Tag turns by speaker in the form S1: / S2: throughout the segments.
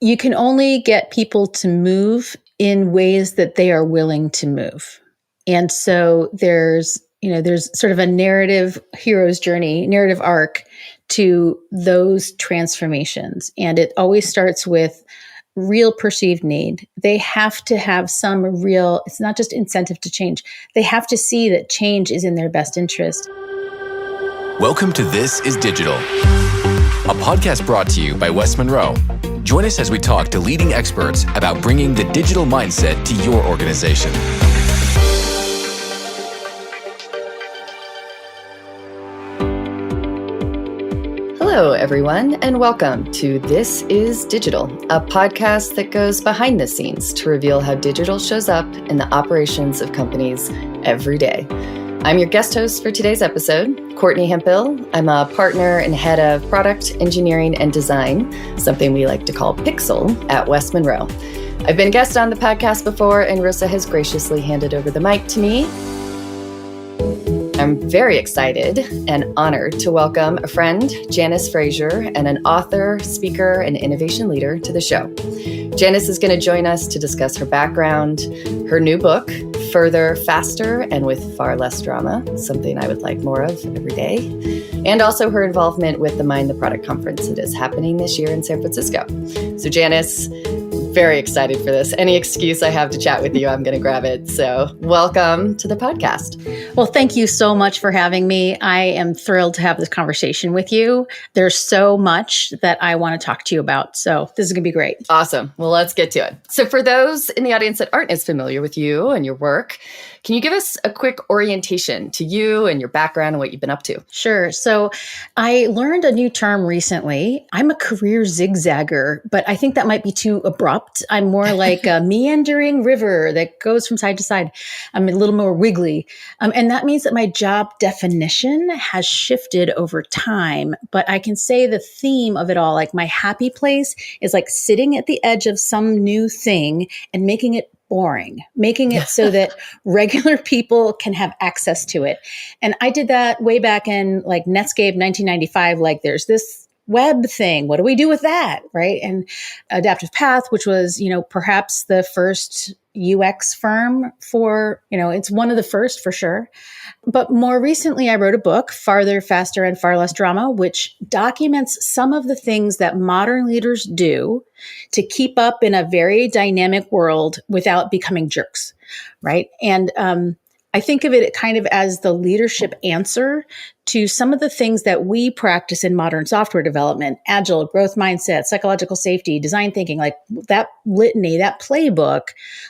S1: you can only get people to move in ways that they are willing to move. And so there's sort of a narrative hero's journey, narrative arc to those transformations. And it always starts with real perceived need. They have to have some real, it's not just incentive to change. They have to see that change is in their best interest.
S2: Welcome to This is Digital, a podcast brought to you by West Monroe. Join us as we talk to leading experts about bringing the digital mindset to your organization.
S3: Hello, everyone, and welcome to This is Digital, a podcast that goes behind the scenes to reveal how digital shows up in the operations of companies every day. I'm your guest host for today's episode, Courtney Hemphill. I'm a partner and head of product engineering and design, something we like to call Pixel at West Monroe. I've been a guest on the podcast before, and Rosa has graciously handed over the mic to me. I'm very excited and honored to welcome a friend, Janice Fraser, and an author, speaker, and innovation leader to the show. Janice is going to join us to discuss her background, her new book, Further, Faster, and with Far Less Drama, something I would like more of every day, and also her involvement with the Mind the Product conference that is happening this year in San Francisco. So Janice, very excited for this. Any excuse I have to chat with you, I'm going to grab it. So welcome to the podcast.
S1: Well, thank you so much for having me. I am thrilled to have this conversation with you. There's so much that I want to talk to you about. So this is going to be great.
S3: Awesome. Well, let's get to it. So for those in the audience that aren't as familiar with you and your work, can you give us a quick orientation to you and your background and what you've been up to?
S1: Sure. So I learned a new term recently. I'm a career zigzagger, but I think that might be too abrupt. I'm more like a meandering river that goes from side to side. I'm a little more wiggly. And that means that my job definition has shifted over time, but I can say the theme of it all, like my happy place is like sitting at the edge of some new thing and making it boring, making it so that regular people can have access to it. And I did that way back in like Netscape 1995, like there's this web thing. What do we do with that? Right. And Adaptive Path, which was, perhaps the first UX firm for, it's one of the first for sure. But more recently, I wrote a book, Farther, Faster, and Far Less Drama, which documents some of the things that modern leaders do to keep up in a very dynamic world without becoming jerks, right? And I think of it kind of as the leadership answer to some of the things that we practice in modern software development, agile, growth mindset, psychological safety, design thinking, like that litany, that playbook,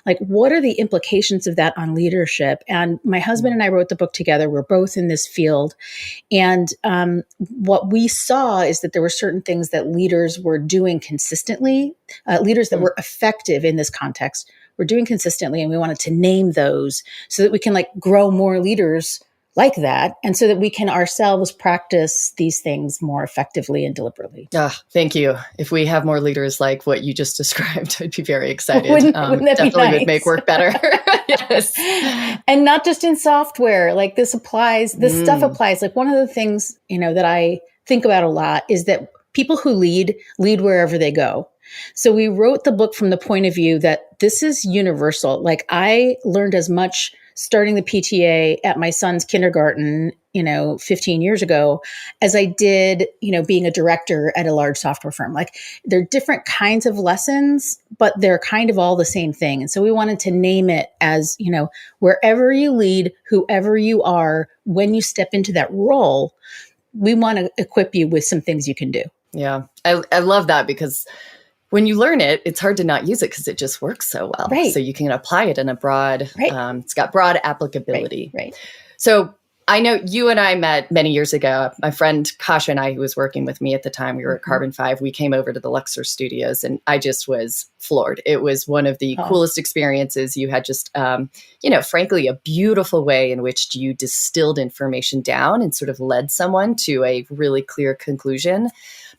S1: like what are the implications of that on leadership? And my husband and I wrote the book together. We're both in this field. And what we saw is that there were certain things that leaders were doing consistently, leaders that were effective in this context were doing consistently. And we wanted to name those so that we can like grow more leaders like that. And so that we can ourselves practice these things more effectively and deliberately.
S3: Thank you. If we have more leaders like what you just described, I'd be very excited.
S1: Wouldn't that
S3: definitely
S1: be nice?
S3: Would make work better. Yes.
S1: And not just in software, like this stuff applies. Like one of the things, that I think about a lot is that people who lead wherever they go. So we wrote the book from the point of view that this is universal. Like I learned as much starting the PTA at my son's kindergarten, 15 years ago, as I did, being a director at a large software firm. Like they're different kinds of lessons, but they're kind of all the same thing. And so we wanted to name it as, wherever you lead, whoever you are, when you step into that role, we want to equip you with some things you can do.
S3: Yeah, I love that because when you learn it, it's hard to not use it because it just works so well.
S1: Right.
S3: So you can apply it in a broad, it's got broad applicability.
S1: Right.
S3: So I know you and I met many years ago. My friend Kasha and I, who was working with me at the time, we were at Carbon 5. We came over to the Luxor studios and I just was floored. It was one of the coolest experiences. You had just, frankly, a beautiful way in which you distilled information down and sort of led someone to a really clear conclusion.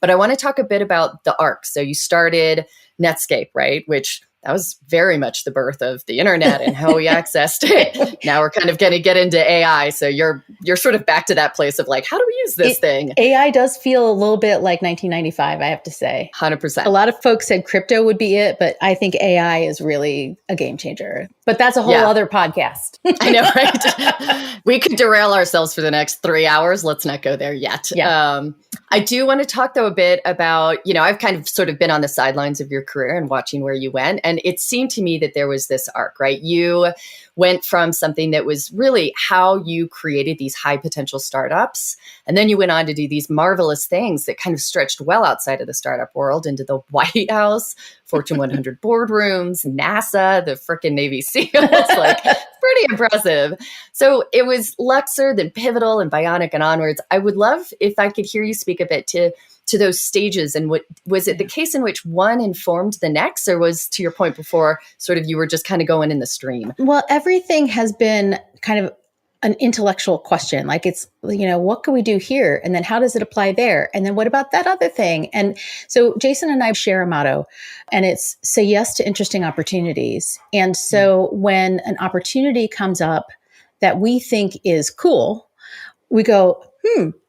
S3: But I want to talk a bit about the arc. So you started Netscape, right? Which that was very much the birth of the internet and how we accessed it. Now we're kind of going to get into AI. So you're sort of back to that place of like, how do we use this thing?
S1: AI does feel a little bit like 1995, I have to say.
S3: 100%.
S1: A lot of folks said crypto would be it, but I think AI is really a game changer. But that's a whole other podcast.
S3: I know, right? We could derail ourselves for the next 3 hours. Let's not go there yet.
S1: Yeah.
S3: I do want to talk, though, a bit about, I've kind of sort of been on the sidelines of your career and watching where you went. And it seemed to me that there was this arc, right? You went from something that was really how you created these high potential startups. And then you went on to do these marvelous things that kind of stretched well outside of the startup world into the White House, Fortune 100 boardrooms, NASA, the frickin' Navy SEALs. Like, pretty impressive. So it was Luxor, then Pivotal and Bionic and onwards. I would love if I could hear you speak a bit to those stages, and what was it the case in which one informed the next, or was, to your point before, sort of you were just kind of going in the stream?
S1: Well, everything has been kind of an intellectual question. Like it's, what can we do here? And then how does it apply there? And then what about that other thing? And so Jason and I share a motto, and it's say yes to interesting opportunities. And so when an opportunity comes up that we think is cool, we go,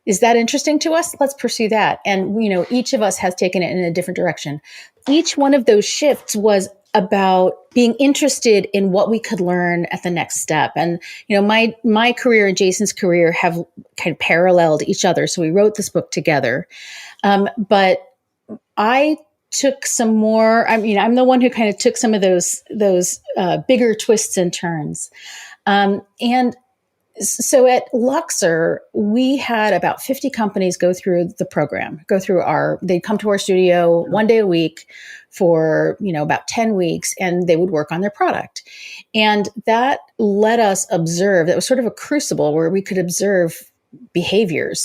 S1: is that interesting to us? Let's pursue that. And, each of us has taken it in a different direction. Each one of those shifts was about being interested in what we could learn at the next step. And, my career and Jason's career have kind of paralleled each other. So we wrote this book together. But I took some more, I'm the one who kind of took some of those bigger twists and turns. And so at Luxor, we had about 50 companies go through the program, they'd come to our studio 1 day a week for, about 10 weeks, and they would work on their product. And that let us observe, that was sort of a crucible where we could observe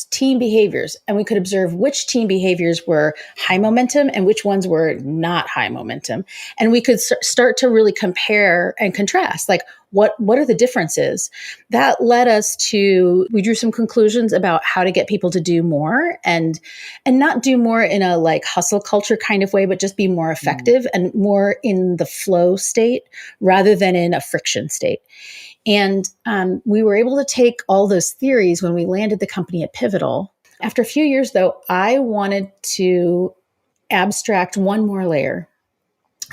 S1: team behaviors, and we could observe which team behaviors were high momentum and which ones were not high momentum. And we could start to really compare and contrast, like what are the differences? That led us to, we drew some conclusions about how to get people to do more, and not do more in a like hustle culture kind of way, but just be more effective and more in the flow state rather than in a friction state. And we were able to take all those theories when we landed the company at Pivotal. After a few years, though, I wanted to abstract one more layer.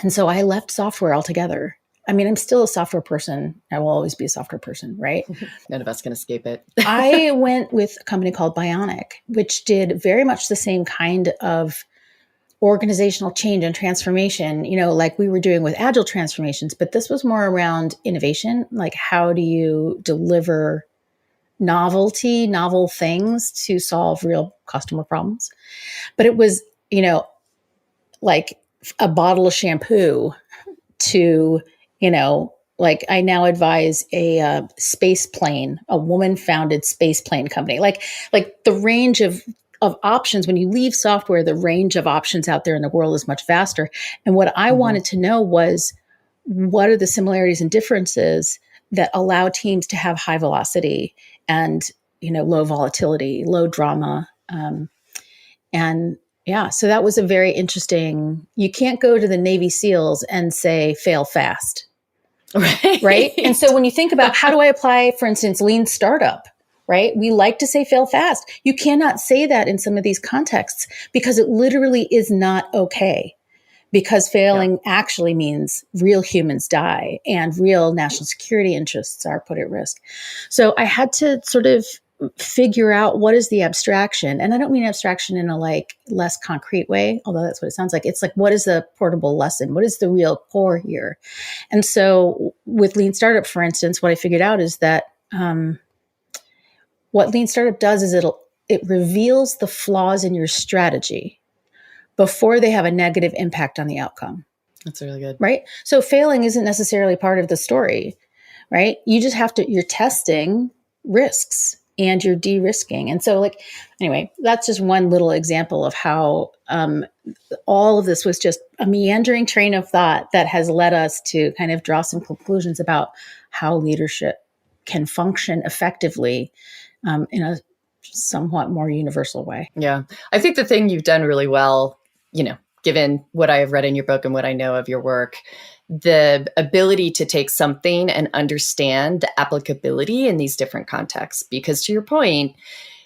S1: And so I left software altogether. I'm still a software person. I will always be a software person, right?
S3: None of us can escape it.
S1: I went with a company called Bionic, which did very much the same kind of organizational change and transformation, like we were doing with agile transformations, but this was more around innovation. Like, how do you deliver novel things to solve real customer problems? But it was, like a bottle of shampoo to, like I now advise a space plane, a woman-founded space plane company. Like the range of options, when you leave software, the range of options out there in the world is much vaster. And what I wanted to know was, what are the similarities and differences that allow teams to have high velocity and, low volatility, low drama. So that was a very interesting, you can't go to the Navy SEALs and say, fail fast. Right. And so when you think about how do I apply, for instance, lean startup, right? We like to say fail fast. You cannot say that in some of these contexts because it literally is not okay. Because failing actually means real humans die and real national security interests are put at risk. So I had to sort of figure out what is the abstraction. And I don't mean abstraction in a like less concrete way, although that's what it sounds like. It's like, what is the portable lesson? What is the real core here? And so with Lean Startup, for instance, what I figured out is that what Lean Startup does is it reveals the flaws in your strategy before they have a negative impact on the outcome.
S3: That's really good.
S1: Right? So failing isn't necessarily part of the story, right? You just have to, you're testing risks and you're de-risking. And so anyway, that's just one little example of how all of this was just a meandering train of thought that has led us to kind of draw some conclusions about how leadership can function effectively in a somewhat more universal way.
S3: Yeah. I think the thing you've done really well, given what I have read in your book and what I know of your work, the ability to take something and understand the applicability in these different contexts. Because to your point,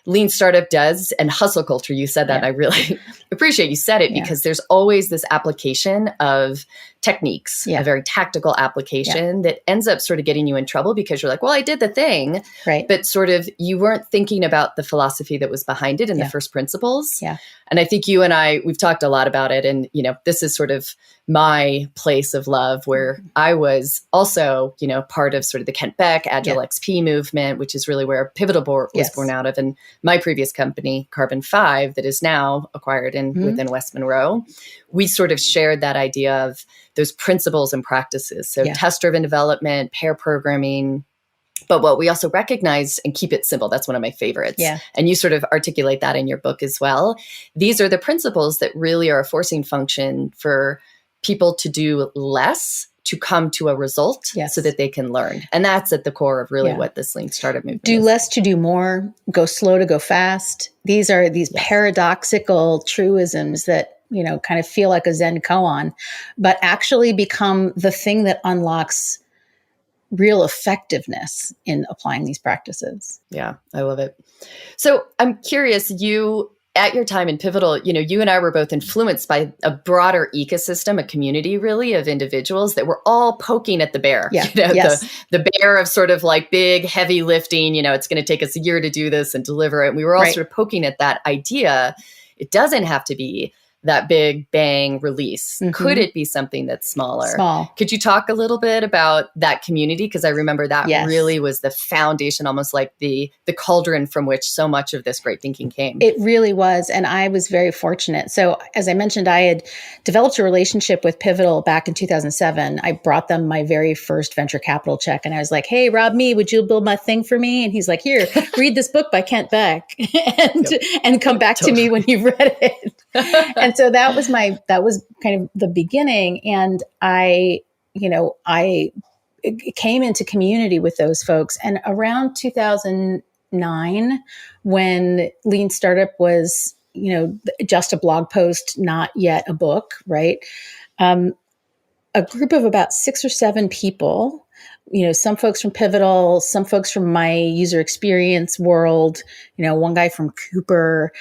S3: lean startup does, and hustle culture, you said that. Yeah. I really appreciate you said it, because there's always this application of techniques, a very tactical application that ends up sort of getting you in trouble, because you're like, well, I did the thing, but sort of you weren't thinking about the philosophy that was behind it and the first principles. And I think you and I, we've talked a lot about it. And, this is sort of my place of love, where I was also, part of sort of the Kent Beck Agile XP movement, which is really where Pivotal was born out of. And my previous company, Carbon 5, that is now acquired within West Monroe, we sort of shared that idea of those principles and practices. So test-driven development, pair programming. But what we also recognize, and keep it simple, that's one of my favorites. And you sort of articulate that in your book as well. These are the principles that really are a forcing function for people to do less to come to a result so that they can learn. And that's at the core of really what this lean startup movement
S1: do
S3: is.
S1: Less to do more, go slow to go fast. These are these paradoxical truisms that, kind of feel like a Zen koan, but actually become the thing that unlocks real effectiveness in applying these practices.
S3: Yeah, I love it. So I'm curious, at your time in Pivotal, you and I were both influenced by a broader ecosystem, a community really of individuals that were all poking at the bear. The bear of sort of like big, heavy lifting, it's going to take us a year to do this and deliver it. And we were all sort of poking at that idea. It doesn't have to be that big bang release. Could it be something that's smaller?
S1: Small.
S3: Could you talk a little bit about that community? Because I remember that really was the foundation, almost like the cauldron from which so much of this great thinking came.
S1: It really was. And I was very fortunate. So as I mentioned, I had developed a relationship with Pivotal back in 2007. I brought them my very first venture capital check. And I was like, hey, Rob Me, would you build my thing for me? And he's like, here, read this book by Kent Beck and come back to me when you've read it. And so that was kind of the beginning. And I came into community with those folks. And around 2009, when Lean Startup was, just a blog post, not yet a book, right? A group of about 6 or 7 people, some folks from Pivotal, some folks from my user experience world, one guy from Cooper,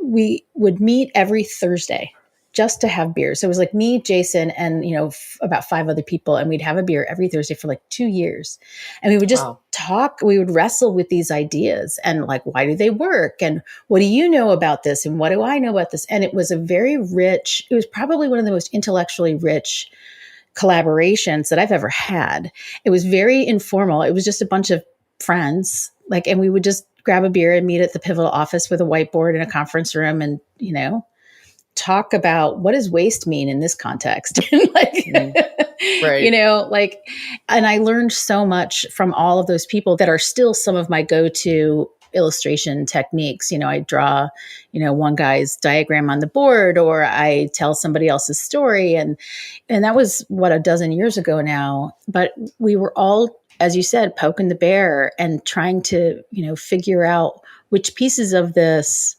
S1: we would meet every Thursday just to have beers. So it was like me, Jason, and, about 5 other people. And we'd have a beer every Thursday for like 2 years. And we would just talk, we would wrestle with these ideas and like, why do they work? And what do you know about this? And what do I know about this? And it was it was probably one of the most intellectually rich collaborations that I've ever had. It was very informal. It was just a bunch of friends, and we would just grab a beer and meet at the Pivotal office with a whiteboard in a conference room and, talk about what does waste mean in this context? And I learned so much from all of those people that are still some of my go-to illustration techniques. I draw, one guy's diagram on the board, or I tell somebody else's story. And that was a dozen years ago now, but we were all, as you said, poking the bear and trying to, figure out which pieces of this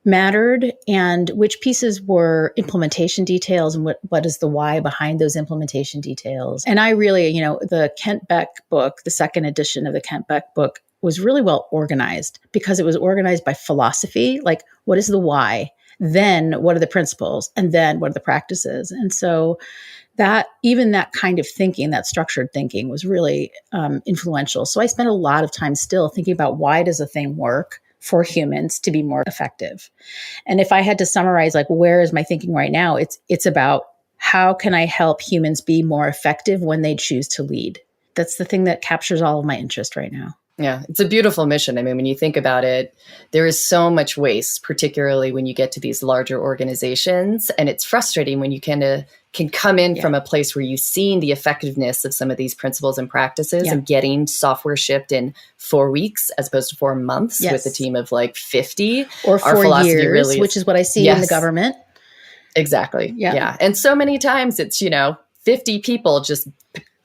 S1: mattered and which pieces were implementation details and what is the why behind those implementation details. And I really, the Kent Beck book, the second edition of the Kent Beck book, was really well organized because it was organized by philosophy, like what is the why, then what are the principles, and then what are the practices. And so that kind of thinking, that structured thinking, was really influential. So I spent a lot of time still thinking about why does a thing work for humans to be more effective. And if I had to summarize, where is my thinking right now? It's about how can I help humans be more effective when they choose to lead? That's the thing that captures all of my interest right now.
S3: Yeah, it's a beautiful mission. I mean, when you think about it, there is so much waste, particularly when you get to these larger organizations. And it's frustrating when you can come in from a place where you've seen the effectiveness of some of these principles and practices and getting software shipped in 4 weeks as opposed to 4 months with a team of 50.
S1: Or 4 years, really which is what I see in the government.
S3: Exactly. Yeah. And so many times it's, 50 people just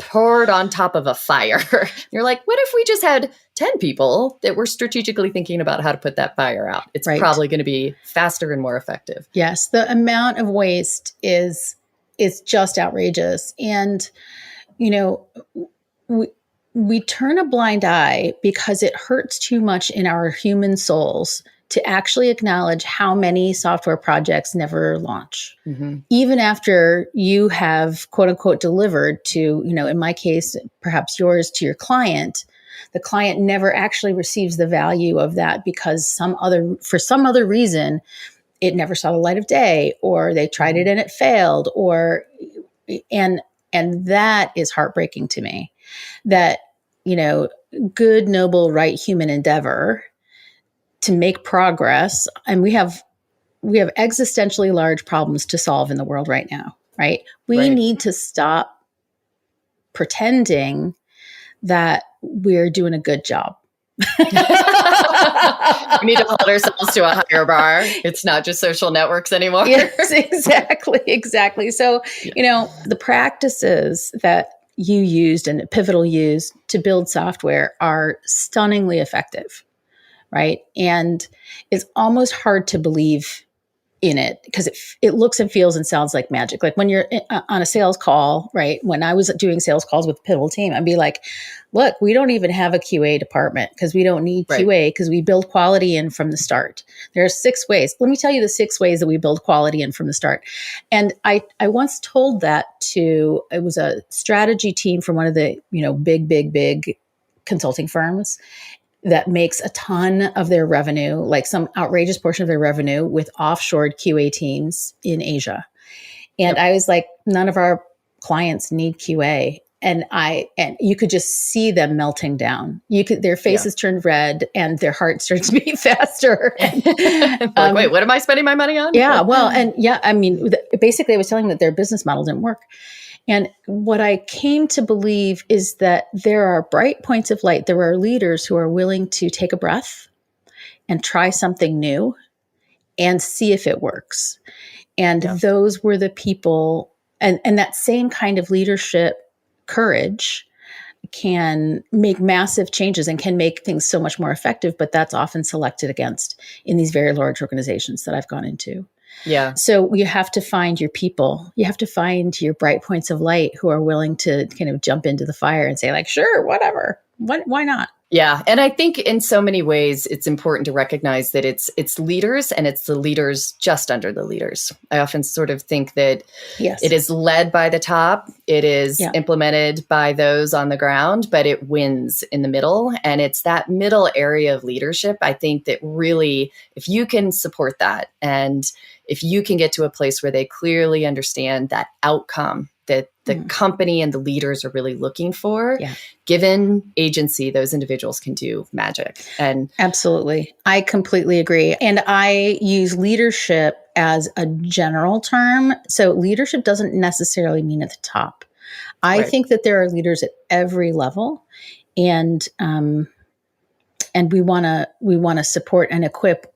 S3: poured on top of a fire. You're like, what if we just had 10 people that were strategically thinking about how to put that fire out? It's probably going to be faster and more effective.
S1: Yes. The amount of waste is just outrageous. And, we turn a blind eye because it hurts too much in our human souls to actually acknowledge how many software projects never launch. Mm-hmm. Even after you have, quote unquote, delivered to, in my case, perhaps yours, to your client, the client never actually receives the value of that because for some other reason, it never saw the light of day, or they tried it and it failed, and that is heartbreaking to me. That, good, noble, right human endeavor to make progress. And we have existentially large problems to solve in the world right now, right? We need to stop pretending that we're doing a good job.
S3: We need to hold ourselves to a higher bar. It's not just social networks anymore.
S1: Yes, exactly. So, the practices that you used and that Pivotal used to build software are stunningly effective, right? And it's almost hard to believe in it because it looks and feels and sounds like magic. Like when you're on a sales call, right? When I was doing sales calls with the Pivotal team, I'd be like, look, we don't even have a QA department because we don't need QA because we build quality in from the start. There are 6 ways. Let me tell you the 6 ways that we build quality in from the start. And I once told that it was a strategy team from one of the, big consulting firms that makes a ton of their revenue, like some outrageous portion of their revenue, with offshored QA teams in Asia. And I was like, none of our clients need QA. And you could just see them melting down. Their faces turned red and their heart started to beat faster.
S3: Like, wait, what am I spending my money on?
S1: Yeah. Well, basically I was telling them that their business model didn't work. And what I came to believe is that there are bright points of light. There are leaders who are willing to take a breath and try something new and see if it works. And those were the people, and that same kind of leadership courage can make massive changes and can make things so much more effective, but that's often selected against in these very large organizations that I've gone into.
S3: Yeah.
S1: So you have to find your people. You have to find your bright points of light who are willing to kind of jump into the fire and say like, sure, whatever. Why not?
S3: Yeah. And I think in so many ways, it's important to recognize that it's leaders and it's the leaders just under the leaders. I often sort of think that it is led by the top. It is implemented by those on the ground, but it wins in the middle. And it's that middle area of leadership, I think, that really, if you can support that and if you can get to a place where they clearly understand that outcome that the company and the leaders are really looking for, given agency, those individuals can do magic. And
S1: absolutely. I completely agree. And I use leadership as a general term. So leadership doesn't necessarily mean at the top. I think that there are leaders at every level, and we want to support and equip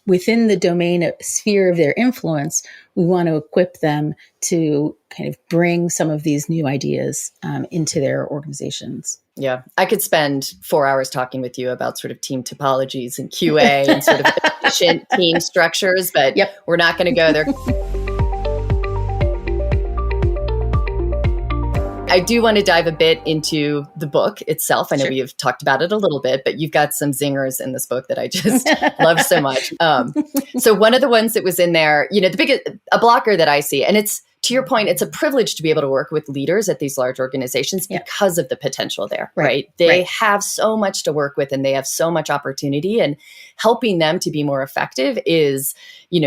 S1: within the domain sphere of their influence. We want to equip them to kind of bring some of these new ideas into their organizations.
S3: Yeah, I could spend 4 hours talking with you about sort of team topologies and QA and sort of efficient team structures, but we're not going to go there. I do want to dive a bit into the book itself. I know you've talked about it a little bit, but you've got some zingers in this book that I just love so much. So one of the ones that was in there, a blocker that I see, and it's, to your point, it's a privilege to be able to work with leaders at these large organizations because of the potential there, right? They have so much to work with and they have so much opportunity, and helping them to be more effective is, you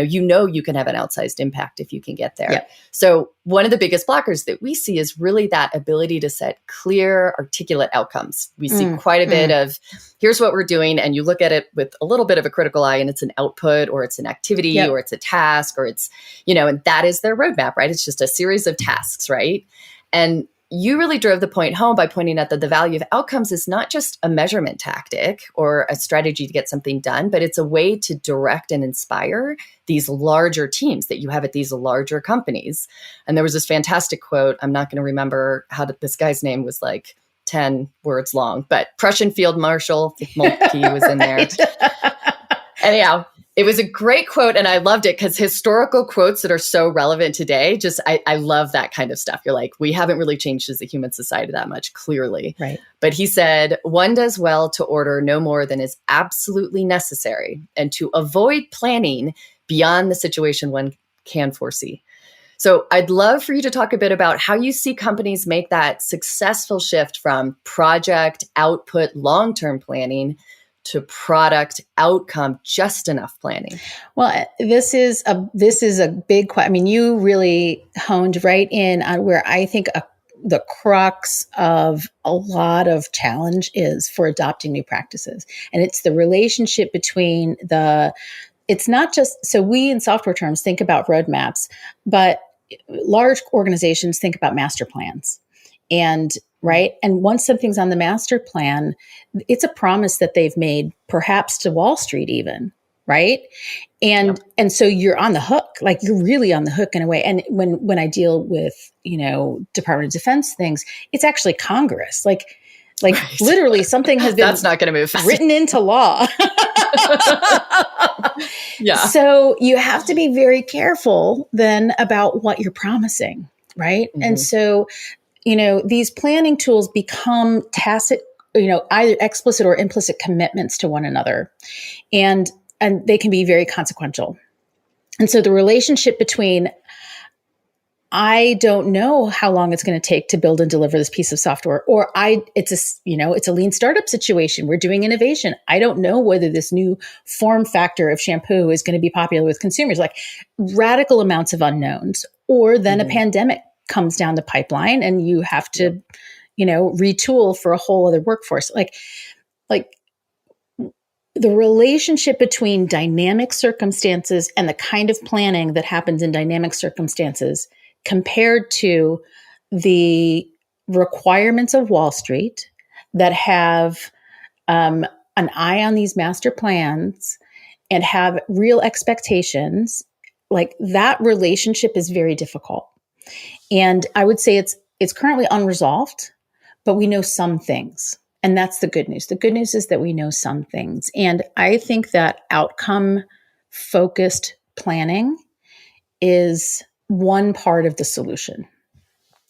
S3: can have an outsized impact if you can get there. Yeah. So one of the biggest blockers that we see is really that ability to set clear, articulate outcomes. We see quite a bit of, here's what we're doing, and you look at it with a little bit of a critical eye, and it's an output or it's an activity or it's a task or it's, and that is their roadmap, right? It's just a series of tasks, right? And you really drove the point home by pointing out that the value of outcomes is not just a measurement tactic or a strategy to get something done, but it's a way to direct and inspire these larger teams that you have at these larger companies. And there was this fantastic quote. I'm not going to remember this guy's name was like 10 words long, but Prussian Field Marshal Moltke was in there. Anyhow, it was a great quote, and I loved it because historical quotes that are so relevant today, I love that kind of stuff. You're like, we haven't really changed as a human society that much, clearly.
S1: Right.
S3: But he said, one does well to order no more than is absolutely necessary and to avoid planning beyond the situation one can foresee. So I'd love for you to talk a bit about how you see companies make that successful shift from project, output, long-term planning to product outcome, just enough planning.
S1: Well, this is a big question. I mean, you really honed right in on where I think the crux of a lot of challenge is for adopting new practices. And it's the relationship between it's not just, so we in software terms think about roadmaps, but large organizations think about master plans. And right. And once something's on the master plan, it's a promise that they've made, perhaps to Wall Street even. Right. And so you're on the hook, like you're really on the hook in a way. And when I deal with, Department of Defense things, it's actually Congress, like right. Literally something has been
S3: that's not going to move
S1: written into law.
S3: Yeah.
S1: So you have to be very careful then about what you're promising. Right. Mm-hmm. And so, these planning tools become tacit, either explicit or implicit commitments to one another. And they can be very consequential. And so the relationship between, I don't know how long it's going to take to build and deliver this piece of software, or it's a lean startup situation. We're doing innovation. I don't know whether this new form factor of shampoo is going to be popular with consumers, like radical amounts of unknowns, or then a pandemic comes down the pipeline and you have to, retool for a whole other workforce. Like the relationship between dynamic circumstances and the kind of planning that happens in dynamic circumstances compared to the requirements of Wall Street that have an eye on these master plans and have real expectations, like that relationship is very difficult. And I would say it's currently unresolved, but we know some things. And that's the good news. The good news is that we know some things. And I think that outcome-focused planning is one part of the solution.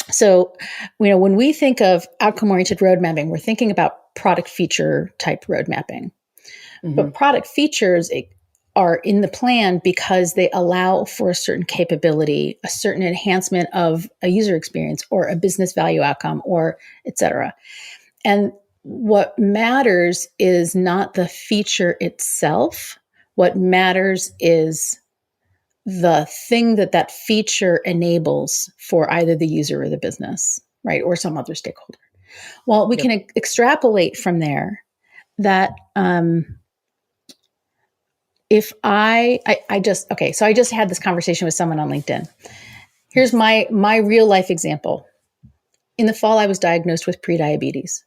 S1: So, when we think of outcome-oriented road mapping, we're thinking about product feature type road mapping. Mm-hmm. But product features are in the plan because they allow for a certain capability, a certain enhancement of a user experience or a business value outcome, or et cetera. And what matters is not the feature itself. What matters is the thing that feature enables for either the user or the business, right? Or some other stakeholder. Well, we can extrapolate from there that, if I just had this conversation with someone on LinkedIn. Here's my real life example. In the fall, I was diagnosed with prediabetes.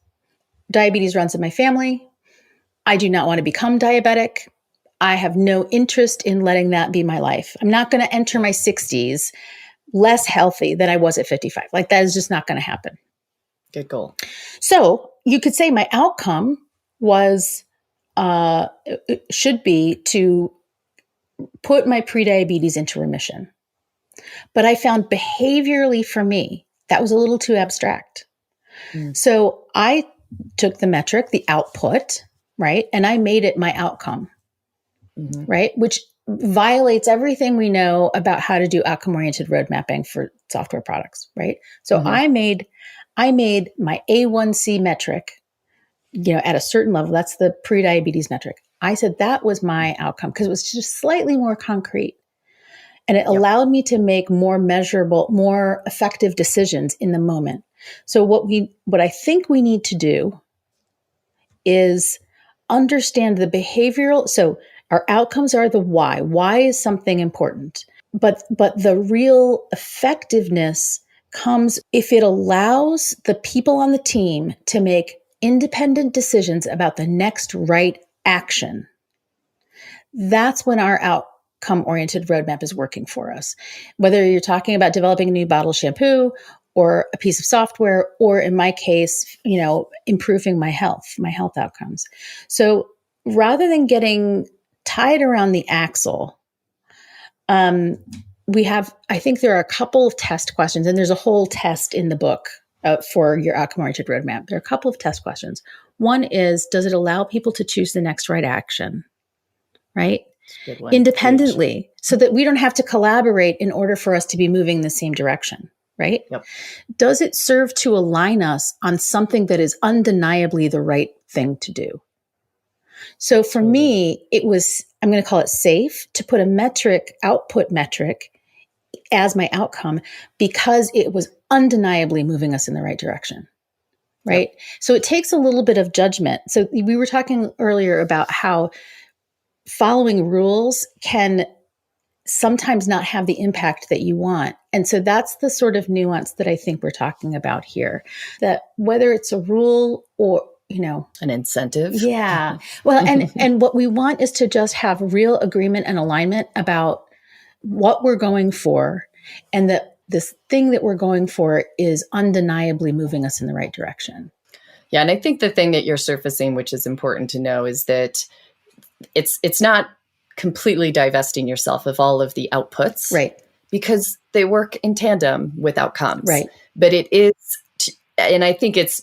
S1: Diabetes runs in my family. I do not want to become diabetic. I have no interest in letting that be my life. I'm not going to enter my 60s less healthy than I was at 55. Like that is just not going to happen.
S3: Good goal.
S1: So you could say my outcome was, should be to put my prediabetes into remission. But I found behaviorally for me, that was a little too abstract. So I took the metric, the output, right? And I made it my outcome, right? Which violates everything we know about how to do outcome-oriented road mapping for software products, right? So I made my A1C metric, at a certain level. That's the prediabetes metric. I said that was my outcome because it was just slightly more concrete. And it allowed me to make more measurable, more effective decisions in the moment. So what I think we need to do is understand the behavioral. So our outcomes are the why. Why is something important? But the real effectiveness comes if it allows the people on the team to make independent decisions about the next right action. That's when our outcome-oriented roadmap is working for us. Whether you're talking about developing a new bottle of shampoo or a piece of software, or in my case, improving my health outcomes. So rather than getting tied around the axle, I think there are a couple of test questions, and there's a whole test in the book for your outcome-oriented roadmap. There are a couple of test questions. One is, does it allow people to choose the next right action, right?
S3: Good one.
S1: Independently,
S3: Huge.
S1: so that we don't have to collaborate in order for us to be moving in the same direction, right?
S3: Yep.
S1: Does it serve to align us on something that is undeniably the right thing to do? So for me, it was, I'm going to call it safe to put a output metric as my outcome because it was undeniably moving us in the right direction, right? Yep. So it takes a little bit of judgment. So we were talking earlier about how following rules can sometimes not have the impact that you want. And so that's the sort of nuance that I think we're talking about here, that whether it's a rule or
S3: an incentive.
S1: Yeah. Well, and what we want is to just have real agreement and alignment about what we're going for, and that this thing that we're going for is undeniably moving us in the right direction.
S3: Yeah. And I think the thing that you're surfacing, which is important to know, is that it's not completely divesting yourself of all of the outputs.
S1: Right.
S3: Because they work in tandem with outcomes.
S1: Right.
S3: But it is, and I think it's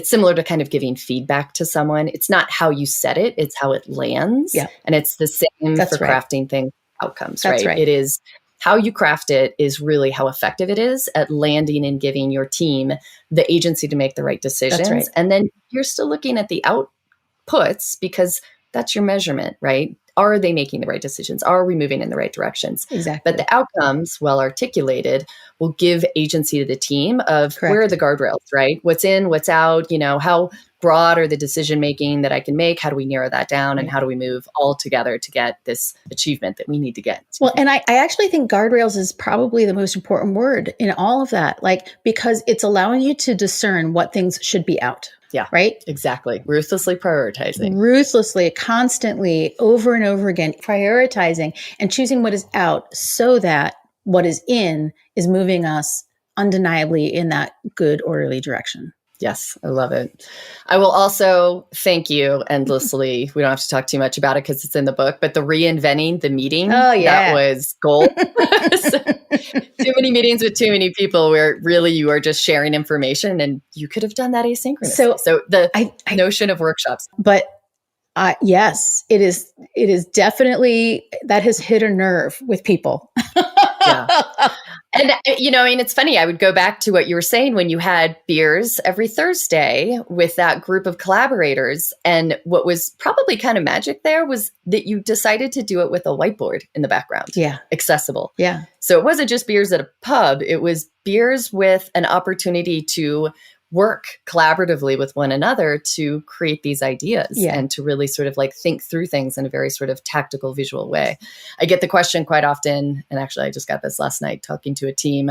S3: similar to kind of giving feedback to someone. It's not how you set it, it's how it lands.
S1: Yeah.
S3: And it's the same
S1: That's
S3: for
S1: right.
S3: crafting things, outcomes,
S1: That's right.
S3: It is how you craft it is really how effective it is at landing and giving your team the agency to make the right decisions.
S1: That's right.
S3: And then you're still looking at the outputs because that's your measurement, right? Are they making the right decisions? Are we moving in the right directions?
S1: Exactly.
S3: But the outcomes, well articulated, will give agency to the team of
S1: Correct.
S3: Where are the guardrails, right? What's in, what's out, how broad are the decision-making that I can make? How do we narrow that down?
S1: Right.
S3: And how do we move all together to get this achievement that we need to get?
S1: Well, and I actually think guardrails is probably the most important word in all of that, because it's allowing you to discern what things should be out.
S3: Yeah.
S1: Right?
S3: Exactly. Ruthlessly prioritizing.
S1: Ruthlessly, constantly, over and over again, prioritizing and choosing what is out so that what is in is moving us undeniably in that good, orderly direction.
S3: Yes, I love it. I will also thank you endlessly. We don't have to talk too much about it because it's in the book, but the reinventing the meeting, that was gold. Too many meetings with too many people where really you are just sharing information, and you could have done that asynchronously. So the notion of workshops.
S1: But yes, it is definitely, that has hit a nerve with people.
S3: Yeah. And, it's funny. I would go back to what you were saying when you had beers every Thursday with that group of collaborators. And what was probably kind of magic there was that you decided to do it with a whiteboard in the background.
S1: Yeah.
S3: Accessible.
S1: Yeah.
S3: So it wasn't just beers at a pub. It was beers with an opportunity to work collaboratively with one another to create these ideas and to really sort of think through things in a very sort of tactical, visual way. I get the question quite often, and actually I just got this last night talking to a team,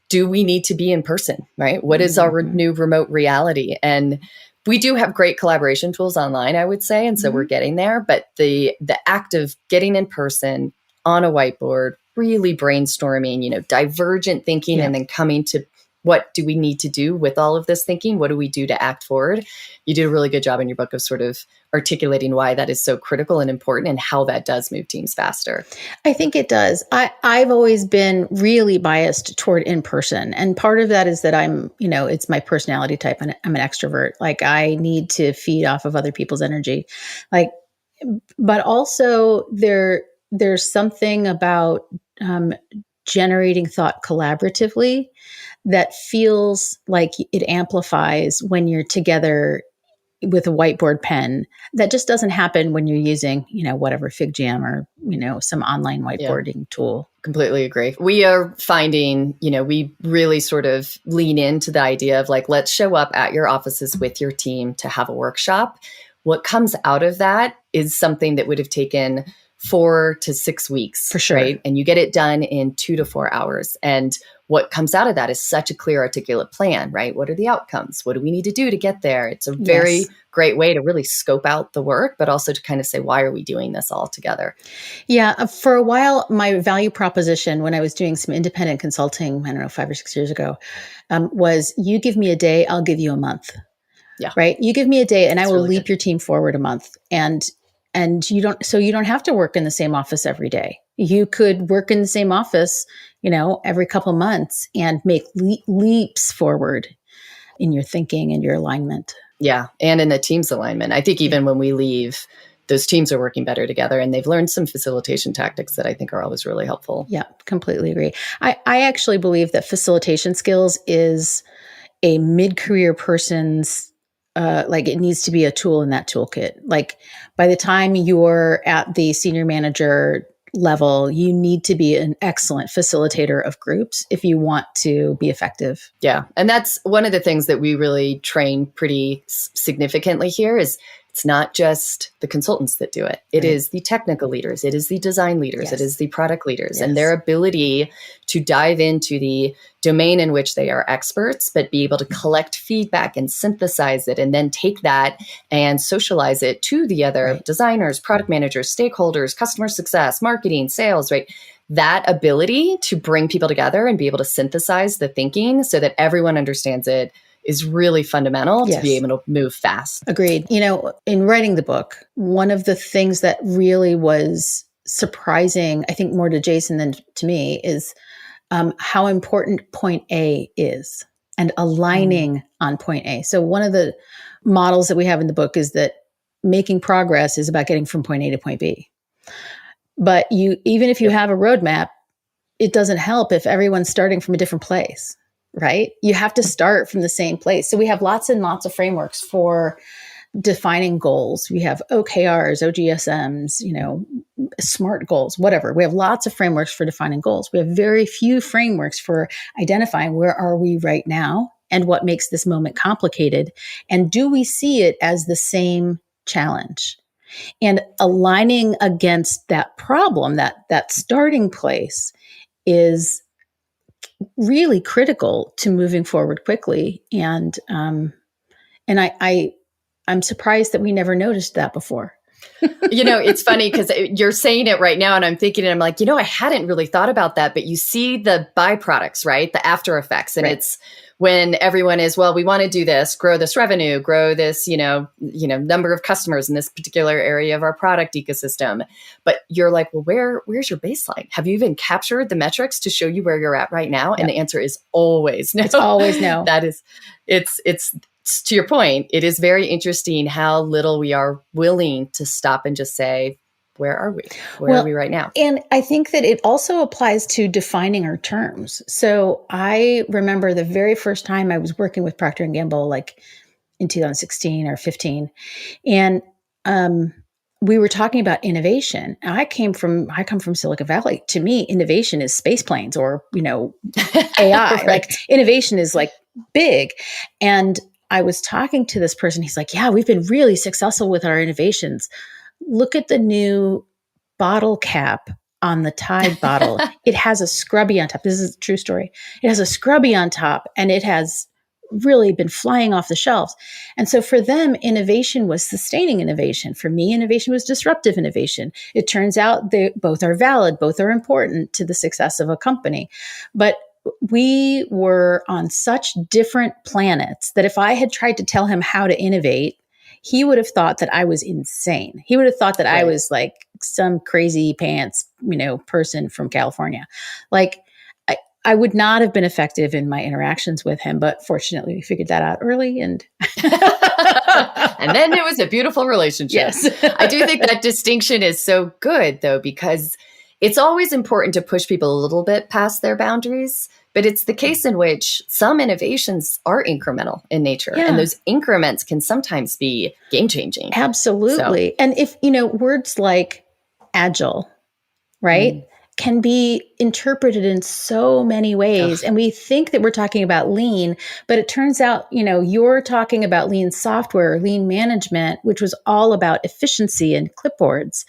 S3: do we need to be in person, right? What is our new remote reality? And we do have great collaboration tools online, I would say, and so we're getting there, but the act of getting in person on a whiteboard, really brainstorming, divergent thinking, and then coming to what do we need to do with all of this thinking? What do we do to act forward? You did a really good job in your book of sort of articulating why that is so critical and important and how that does move teams faster.
S1: I think it does. I've always been really biased toward in-person. And part of that is that I'm, it's my personality type, and I'm an extrovert. I need to feed off of other people's energy. But also there's something about generating thought collaboratively that feels like it amplifies when you're together with a whiteboard pen. That just doesn't happen when you're using, whatever, FigJam or, some online whiteboarding tool.
S3: Completely agree. We are finding, we really sort of lean into the idea of let's show up at your offices with your team to have a workshop. What comes out of that is something that would have taken 4 to 6 weeks,
S1: For sure.
S3: right? And you get it done in 2 to 4 hours. And what comes out of that is such a clear, articulate plan, right? What are the outcomes? What do we need to do to get there? It's a very great way to really scope out the work, but also to kind of say, why are we doing this all together?
S1: Yeah. For a while, my value proposition when I was doing some independent consulting, I don't know, 5 or 6 years ago, was you give me a day, I'll give you a month.
S3: Yeah.
S1: Right. You give me a day and I will
S3: really
S1: leap your team forward a month. And you don't have to work in the same office every day. You could work in the same office, every couple months and make leaps forward in your thinking and your alignment.
S3: Yeah. And in the team's alignment. I think even when we leave, those teams are working better together and they've learned some facilitation tactics that I think are always really helpful.
S1: Yeah, completely agree. I actually believe that facilitation skills is a mid-career person's it needs to be a tool in that toolkit. Like by the time you're at the senior manager level, you need to be an excellent facilitator of groups if you want to be effective.
S3: Yeah. And that's one of the things that we really train pretty significantly here is it's not just the consultants that do it. It is the technical leaders. It is the design leaders. It is the product leaders and their ability to dive into the domain in which they are experts, but be able to collect feedback and synthesize it and then take that and socialize it to the other designers, product managers, stakeholders, customer success, marketing, sales, right? That ability to bring people together and be able to synthesize the thinking so that everyone understands it is really fundamental to be able to move fast.
S1: Agreed. In writing the book, one of the things that really was surprising, I think more to Jason than to me, is how important point A is and aligning on point A. So one of the models that we have in the book is that making progress is about getting from point A to point B. But even if you have a roadmap, it doesn't help if everyone's starting from a different place. Right? You have to start from the same place. So we have lots and lots of frameworks for defining goals. We have OKRs, OGSMs, SMART goals, whatever. We have lots of frameworks for defining goals. We have very few frameworks for identifying where are we right now and what makes this moment complicated. And do we see it as the same challenge? And aligning against that problem, that starting place is really critical to moving forward quickly. And I'm surprised that we never noticed that before.
S3: It's funny because you're saying it right now and I'm thinking, and I'm like, I hadn't really thought about that, but you see the byproducts, right? The after effects. And it's when everyone is, well, we want to do this, grow this revenue, grow this, number of customers in this particular area of our product ecosystem. But you're like, well, where's your baseline? Have you even captured the metrics to show you where you're at right now? And the answer is always no.
S1: It's always no.
S3: That is, it's to your point, it is very interesting how little we are willing to stop and just say, where are we? Where are we right now?
S1: And I think that it also applies to defining our terms. So I remember the very first time I was working with Procter & Gamble, like in 2016 or 15. And we were talking about innovation. I come from Silicon Valley. To me, innovation is space planes or, AI. Like innovation is like big. And I was talking to this person. He's like, yeah, we've been really successful with our innovations. Look at the new bottle cap on the Tide bottle. It has a scrubby on top. This is a true story. It has a scrubby on top and it has really been flying off the shelves. And so for them, innovation was sustaining innovation. For me, innovation was disruptive innovation. It turns out they both are valid, both are important to the success of a company. But we were on such different planets that if I had tried to tell him how to innovate, he would have thought that I was insane. He would have thought that I was like some crazy pants, person from California. Like I would not have been effective in my interactions with him, but fortunately we figured that out early and
S3: and then it was a beautiful relationship.
S1: Yes.
S3: I do think that distinction is so good though, because it's always important to push people a little bit past their boundaries, but it's the case in which some innovations are incremental in nature. Yeah. And those increments can sometimes be game-changing.
S1: Absolutely. So. And if, words like agile, right? can be interpreted in so many ways.
S3: Ugh.
S1: And we think that we're talking about lean, but it turns out, you're talking about lean software, lean management, which was all about efficiency and clipboards.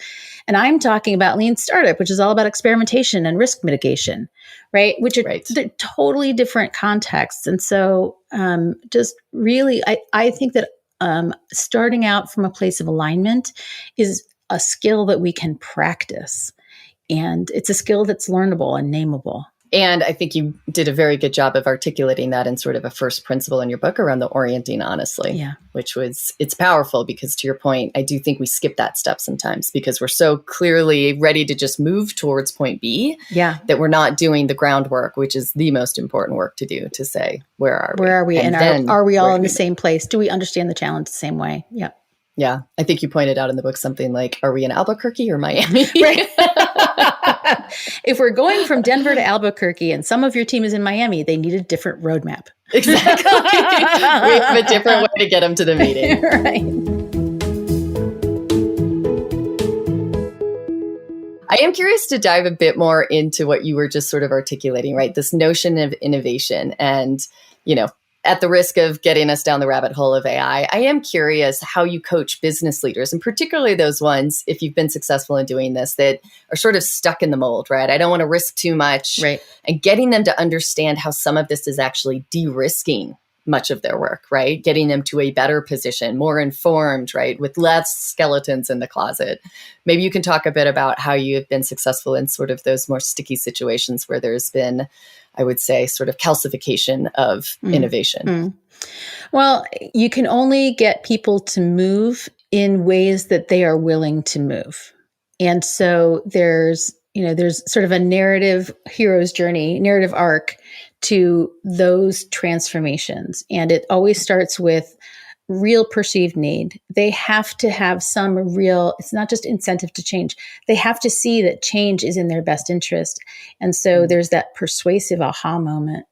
S1: And I'm talking about lean startup, which is all about experimentation and risk mitigation, right? Which are
S3: Right.
S1: totally different contexts. And so just really, I think that starting out from a place of alignment is a skill that we can practice. And it's a skill that's learnable and nameable.
S3: And I think you did a very good job of articulating that in sort of a first principle in your book around the orienting honestly,
S1: Yeah.
S3: which was, it's powerful because to your point, I do think we skip that step sometimes because we're so clearly ready to just move towards point B that we're not doing the groundwork, which is the most important work to do, to say, where are we?
S1: Where are we? And
S3: then
S1: are we all
S3: where
S1: in
S3: do
S1: the
S3: we
S1: same place? Do we understand the challenge the same way? Yeah.
S3: Yeah. I think you pointed out in the book something like, are we in Albuquerque or Miami?
S1: Right. If we're going from Denver to Albuquerque and some of your team is in Miami, they need a different roadmap.
S3: Exactly. We have a different way to get them to the meeting.
S1: Right.
S3: I am curious to dive a bit more into what you were just sort of articulating, right? This notion of innovation and, at the risk of getting us down the rabbit hole of AI, I am curious how you coach business leaders, and particularly those ones, if you've been successful in doing this, that are sort of stuck in the mold, right? I don't want to risk too much.
S1: Right.
S3: And getting them to understand how some of this is actually de-risking much of their work, right? Getting them to a better position, more informed, right? With less skeletons in the closet. Maybe you can talk a bit about how you have been successful in sort of those more sticky situations where there's been, I would say, sort of calcification of innovation.
S1: Well, you can only get people to move in ways that they are willing to move. And so there's sort of a narrative hero's journey, narrative arc to those transformations. And it always starts with real perceived need. They have to have some real, it's not just incentive to change. They have to see that change is in their best interest. And so there's that persuasive aha moment.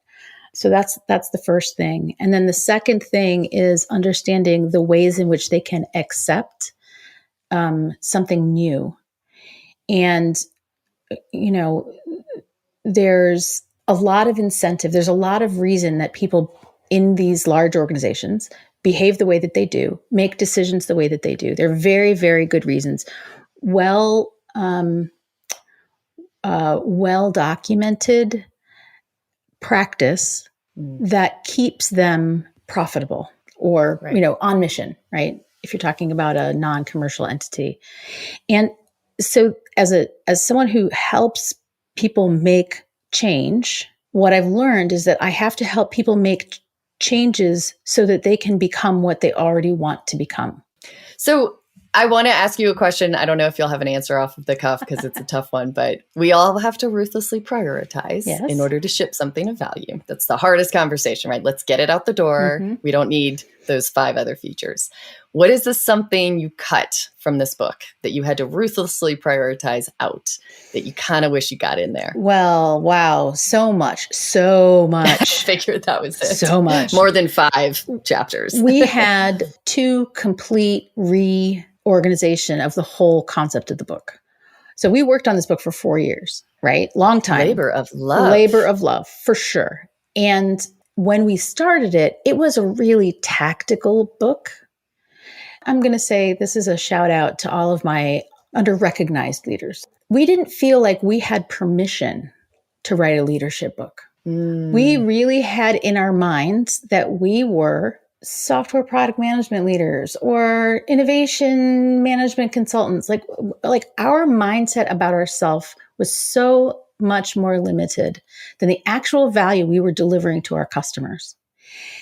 S1: So that's the first thing. And then the second thing is understanding the ways in which they can accept something new. And, there's a lot of incentive. There's a lot of reason that people in these large organizations behave the way that they do, make decisions the way that they do. They're very, very good reasons. Well documented practice that keeps them profitable or, on mission, right? If you're talking about a non-commercial entity. And so as someone who helps people make change, what I've learned is that I have to help people make changes so that they can become what they already want to become.
S3: So I want to ask you a question. I don't know if you'll have an answer off of the cuff because it's a tough one, but we all have to ruthlessly prioritize in order to ship something of value. That's the hardest conversation, right? Let's get it out the door. Mm-hmm. We don't need those 5 other features. What is this something you cut from this book that you had to ruthlessly prioritize out that you kind of wish you got in there?
S1: Well, wow. So much.
S3: I figured that was it.
S1: So much.
S3: More than 5 chapters.
S1: We had 2 complete reorganization of the whole concept of the book. So we worked on this book for 4 years, right? Long time.
S3: Labor of love.
S1: Labor of love, for sure. And when we started it, it was a really tactical book. I'm going to say this is a shout out to all of my under-recognized leaders. We didn't feel like we had permission to write a leadership book. We really had in our minds that we were software product management leaders or innovation management consultants. Like our mindset about ourselves was so much more limited than the actual value we were delivering to our customers.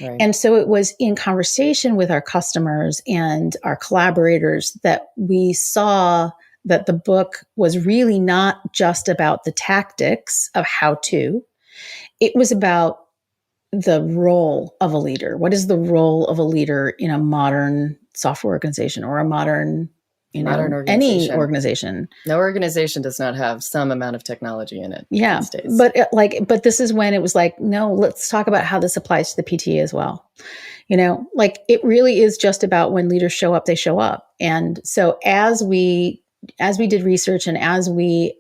S1: Right. And so it was in conversation with our customers and our collaborators that we saw that the book was really not just about the tactics of how to. It was about the role of a leader. What is the role of a leader in a modern software organization or a modern organization. Any organization?
S3: No organization does not have some amount of technology in it.
S1: Yeah,
S3: these days.
S1: But this is when it was like, no, let's talk about how this applies to the PTA as well. It really is just about when leaders show up, they show up. And so as we did research and as we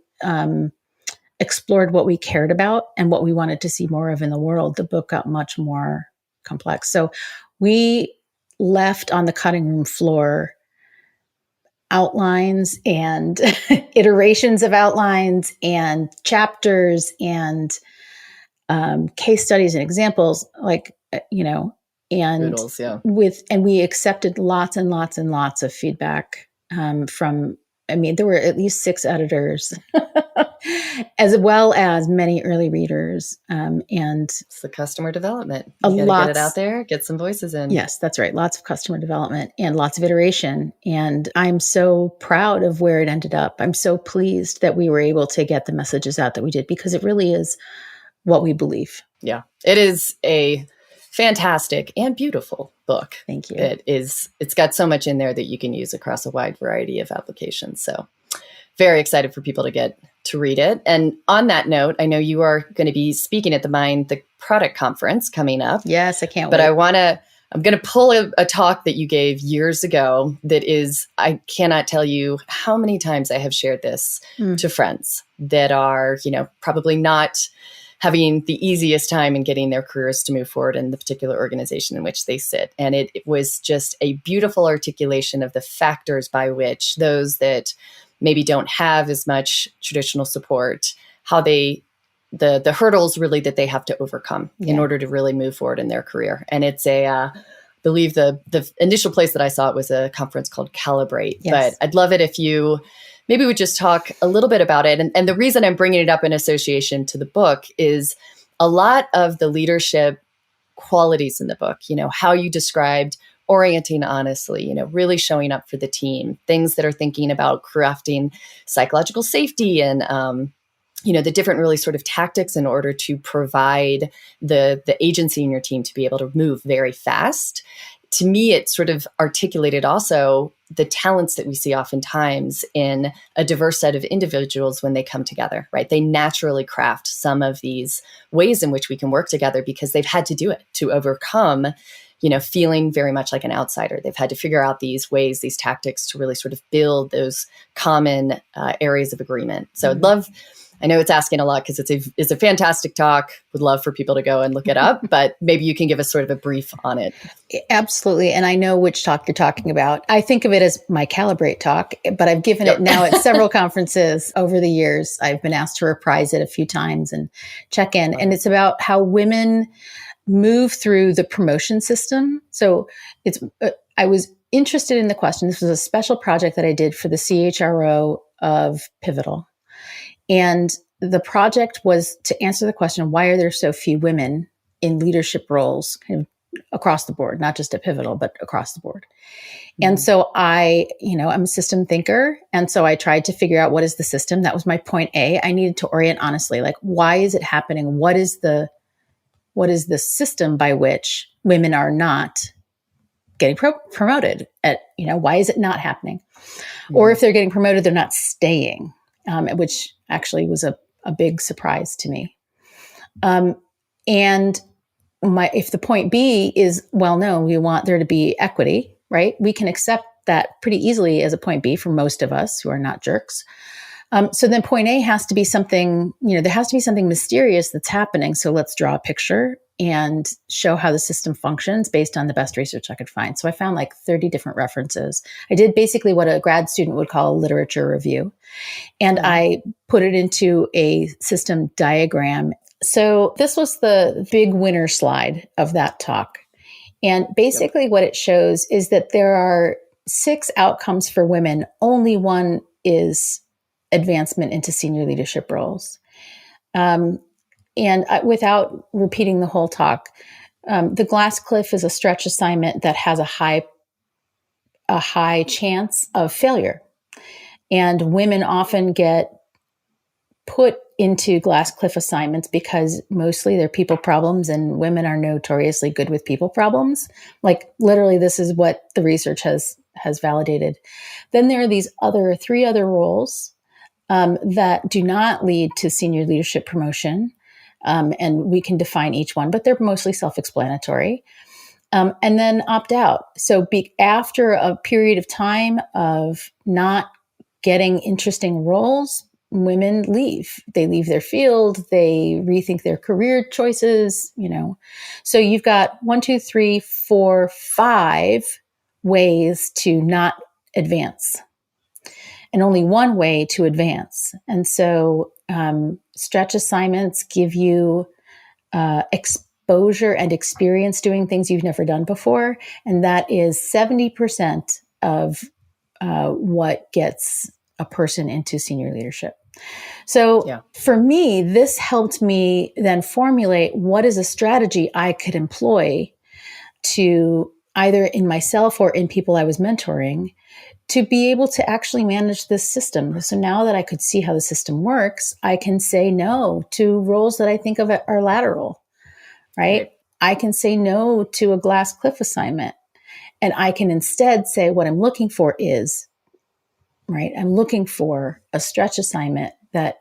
S1: explored what we cared about and what we wanted to see more of in the world, the book got much more complex. So we left on the cutting room floor outlines and iterations of outlines and chapters and case studies and examples, and
S3: Noodles, yeah.
S1: and we accepted lots and lots and lots of feedback from. I mean, there were at least 6 editors, as well as many early readers, and
S3: it's the customer development. You got to get it out there, get some voices in.
S1: Yes, that's right. Lots of customer development and lots of iteration. And I'm so proud of where it ended up. I'm so pleased that we were able to get the messages out that we did, because it really is what we believe.
S3: Yeah, it is a fantastic and beautiful book.
S1: Thank you.
S3: It's got so much in there that you can use across a wide variety of applications. So very excited for people to get to read it. And on that note, I know you are going to be speaking at the product conference coming up.
S1: Yes, I can't
S3: wait.
S1: But
S3: I'm going to pull a talk that you gave years ago that is, I cannot tell you how many times I have shared this to friends that are, probably not having the easiest time in getting their careers to move forward in the particular organization in which they sit. And it was just a beautiful articulation of the factors by which those that maybe don't have as much traditional support, how the hurdles really that they have to overcome in order to really move forward in their career. And it's I believe the initial place that I saw it was a conference called Calibrate.
S1: Yes.
S3: But I'd love it if you maybe would just talk a little bit about it. And the reason I'm bringing it up in association to the book is a lot of the leadership qualities in the book, how you described orienting honestly, really showing up for the team, things that are thinking about crafting psychological safety and, the different really sort of tactics in order to provide the agency in your team to be able to move very fast. To me, it sort of articulated also the talents that we see oftentimes in a diverse set of individuals when they come together, right? They naturally craft some of these ways in which we can work together because they've had to do it to overcome, feeling very much like an outsider. They've had to figure out these ways, these tactics to really sort of build those common areas of agreement. So I know it's asking a lot because it's a fantastic talk. Would love for people to go and look it up, but maybe you can give us sort of a brief on it.
S1: Absolutely. And I know which talk you're talking about. I think of it as my Calibrate talk, but I've given it now at several conferences over the years. I've been asked to reprise it a few times and check in. And it's about how women move through the promotion system. So I was interested in the question. This was a special project that I did for the CHRO of Pivotal. And the project was to answer the question, why are there so few women in leadership roles kind of across the board, not just at Pivotal, but across the board. And so I'm a system thinker. And so I tried to figure out what is the system. That was my point A. I needed to orient honestly, like, why is it happening? What is the system by which women are not getting promoted why is it not happening? Or if they're getting promoted, they're not staying, which actually was a big surprise to me. And if the point B is, well, no, we want there to be equity, right? We can accept that pretty easily as a point B for most of us who are not jerks. So then point A has to be something, there has to be something mysterious that's happening. So let's draw a picture and show how the system functions based on the best research I could find. So I found like 30 different references. I did basically what a grad student would call a literature review. And I put it into a system diagram. So this was the big winner slide of that talk. And basically what it shows is that there are 6 outcomes for women. Only one is advancement into senior leadership roles. And without repeating the whole talk, the glass cliff is a stretch assignment that has a high chance of failure. And women often get put into glass cliff assignments because mostly they're people problems, and women are notoriously good with people problems. Like literally, this is what the research has validated. Then there are these 3 other roles that do not lead to senior leadership promotion. And we can define each one, but they're mostly self-explanatory. And then opt out. So after a period of time of not getting interesting roles, women leave. They leave their field. They rethink their career choices, So you've got 1, 2, 3, 4, 5 ways to not advance, and only one way to advance. And so stretch assignments give you exposure and experience doing things you've never done before. And that is 70% of what gets a person into senior leadership. So for me, this helped me then formulate what is a strategy I could employ to either in myself or in people I was mentoring to be able to actually manage this system. So now that I could see how the system works, I can say no to roles that I think of are lateral, right? I can say no to a glass cliff assignment. And I can instead say what I'm looking for is, right? I'm looking for a stretch assignment that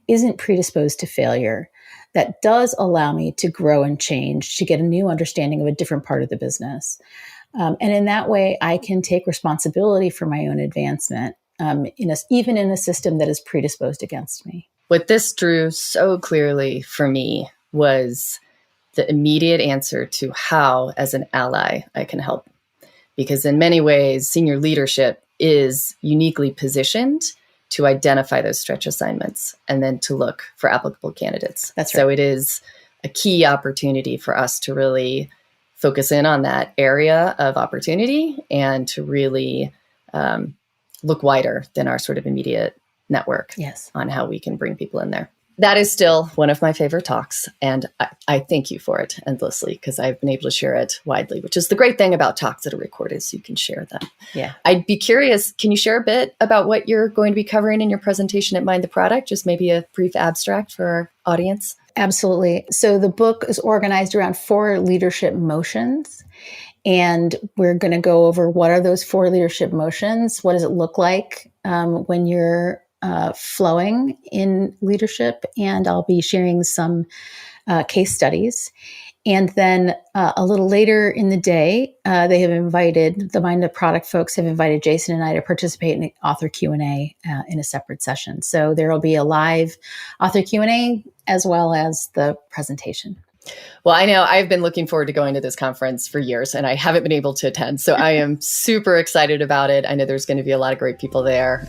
S1: isn't predisposed to failure, that does allow me to grow and change, to get a new understanding of a different part of the business. And in that way, I can take responsibility for my own advancement, even in a system that is predisposed against me.
S3: What this drew so clearly for me was the immediate answer to how, as an ally, I can help. Because in many ways, senior leadership is uniquely positioned to identify those stretch assignments and then to look for applicable candidates.
S1: That's right.
S3: So it is a key opportunity for us to really focus in on that area of opportunity and to really look wider than our sort of immediate network on how we can bring people in there. That is still one of my favorite talks. And I thank you for it endlessly because I've been able to share it widely, which is the great thing about talks that are recorded, so you can share them.
S1: Yeah.
S3: I'd be curious, can you share a bit about what you're going to be covering in your presentation at Mind the Product? Just maybe a brief abstract for our audience.
S1: Absolutely. So the book is organized around 4 leadership motions. And we're going to go over what are those 4 leadership motions? What does it look like when you're flowing in leadership? And I'll be sharing some case studies. And then a little later in the day, the Mind the Product folks have invited Jason and I to participate in an author Q&A in a separate session. So there will be a live author Q&A as well as the presentation.
S3: Well, I know I've been looking forward to going to this conference for years and I haven't been able to attend. So I am super excited about it. I know there's going to be a lot of great people there.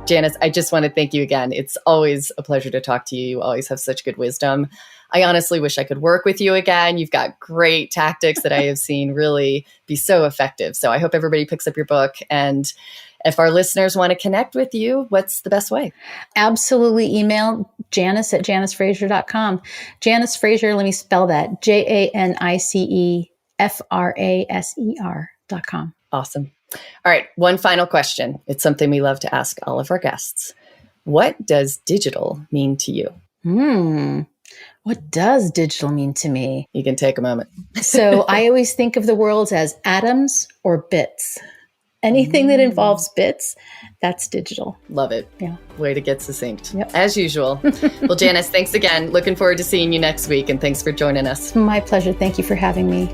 S3: Janice, I just want to thank you again. It's always a pleasure to talk to you. You always have such good wisdom. I honestly wish I could work with you again. You've got great tactics that I have seen really be so effective. So I hope everybody picks up your book. And if our listeners want to connect with you, what's the best way?
S1: Absolutely. Email Janice at janicefraser.com. Janice Fraser, let me spell that. JANICEFRASER.com.
S3: Awesome. All right. One final question. It's something we love to ask all of our guests. What does digital mean to you?
S1: What does digital mean to me?
S3: You can take a moment.
S1: So I always think of the world as atoms or bits. Anything that involves bits, that's digital.
S3: Love it.
S1: Yeah.
S3: Way to get succinct.
S1: Yep.
S3: As usual. Well, Janice, thanks again. Looking forward to seeing you next week. And thanks for joining us.
S1: My pleasure. Thank you for having me.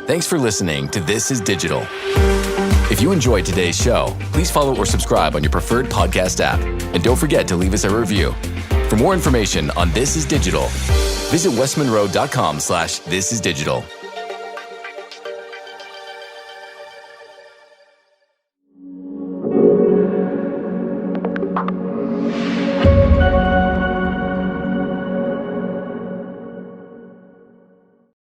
S2: Thanks for listening to This is Digital. If you enjoyed today's show, please follow or subscribe on your preferred podcast app. And don't forget to leave us a review. For more information on This is Digital, visit westmonroe.com/thisisdigital.